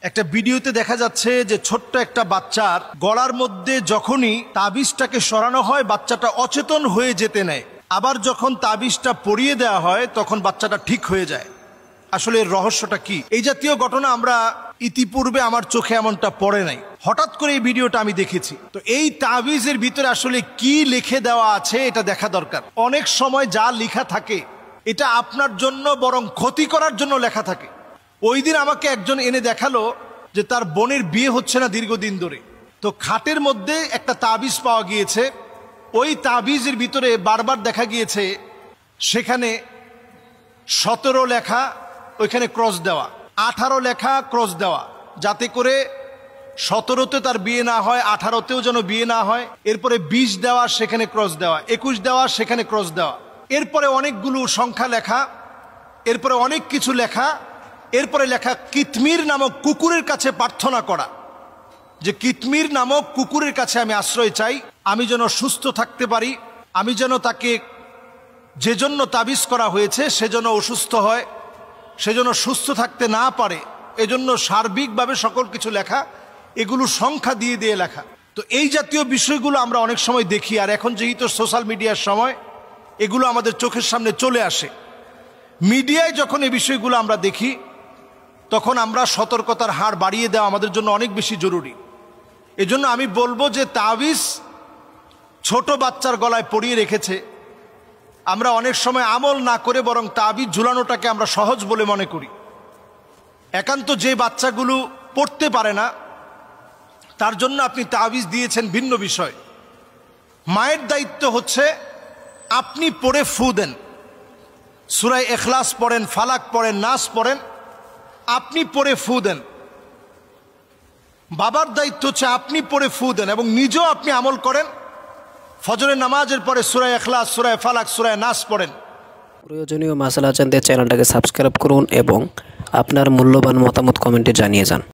একটা ভিডিওতে দেখা যাচ্ছে যে ছোট্ট একটা বাচ্চার গলার মধ্যে যখনই তাবিজটাকে সরানো হয় বাচ্চাটা অচেতন হয়ে যেতে নেয়, আবার যখন তাবিজটা পরিয়ে দেওয়া হয় তখন বাচ্চাটা ঠিক হয়ে যায়। আসলে এর রহস্যটা কি? এই জাতীয় ঘটনা আমরা ইতিপূর্বে আমার চোখে এমনটা পড়ে নাই, হঠাৎ করে এই ভিডিওটা আমি দেখেছি। তো এই তাবিজের ভিতরে আসলে কি লিখে দেওয়া আছে এটা দেখা দরকার। অনেক সময় যা লেখা থাকে এটা আপনার জন্য বরং ক্ষতি করার জন্য লেখা থাকে। ওই দিন আমাকে একজন এনে দেখালো যে তার বোনের বিয়ে হচ্ছে না দীর্ঘদিন ধরে, তো খাটের মধ্যে একটা তাবিজ পাওয়া গিয়েছে। ওই তাবিজের ভিতরে বারবার দেখা গিয়েছে সেখানে 17 লেখা, ওইখানে ক্রস দেওয়া, 18 লেখা ক্রস দেওয়া, যাতে করে 17তে তার বিয়ে না হয়, 18তেও যেন বিয়ে না হয়। এরপরে 20 দেওয়া, সেখানে ক্রস দেওয়া, 21 দেওয়া, সেখানে ক্রস দেওয়া। এরপরে অনেকগুলো সংখ্যা লেখা, এরপরে অনেক কিছু লেখা, এরপরে লেখা কিতমির নামক কুকুরের কাছে প্রার্থনা করা, যে কিতমির নামক কুকুরের কাছে আমি আশ্রয় চাই, আমি যেন সুস্থ থাকতে পারি, আমি যেন তাকে যে জন্য তাবিজ করা হয়েছে সেজন্য অসুস্থ হয়, সেজন্য সুস্থ থাকতে না পারে, এজন্য সার্বিকভাবে সকল কিছু লেখা, এগুলো সংখ্যা দিয়ে দিয়ে লেখা। তো এই জাতীয় বিষয়গুলো আমরা অনেক সময় দেখি, আর এখন যেহেতু সোশ্যাল মিডিয়ার সময় এগুলো আমাদের চোখের সামনে চলে আসে। মিডিয়ায় যখন এই বিষয়গুলো আমরা দেখি তখন আমরা সতর্কতার হার বাড়িয়ে দেওয়া আমাদের জন্য অনেক বেশি জরুরি। এজন্য আমি বলবো যে তাবিজ ছোট বাচ্চার গলায় পরিয়ে রেখেছে, আমরা অনেক সময় আমল না করে বরং তাবিজ ঝুলানোটাকে আমরা সহজ বলে মনে করি। একান্ত যে বাচ্চাগুলো পড়তে পারে না তার জন্য আপনি তাবিজ দিয়েছেন ভিন্ন বিষয়। মায়ের দায়িত্ব হচ্ছে আপনি পড়ে ফু দেন, সূরা ইখলাস পড়েন, ফালাক পড়েন, নাস পড়েন, আপনি পড়ে ফু দেন। বাবার দায়িত্ব হচ্ছে আপনি পড়ে ফু দেন এবং নিজেও আপনি আমল করেন। ফজরের নামাজের পরে সূরা ইখলাস, সূরা ফালাক, সূরা নাস পড়েন। প্রয়োজনীয় মাসালা জানতে চ্যানেলটাকে সাবস্ক্রাইব করুন এবং আপনার মূল্যবান মতামত কমেন্টে জানিয়ে যান।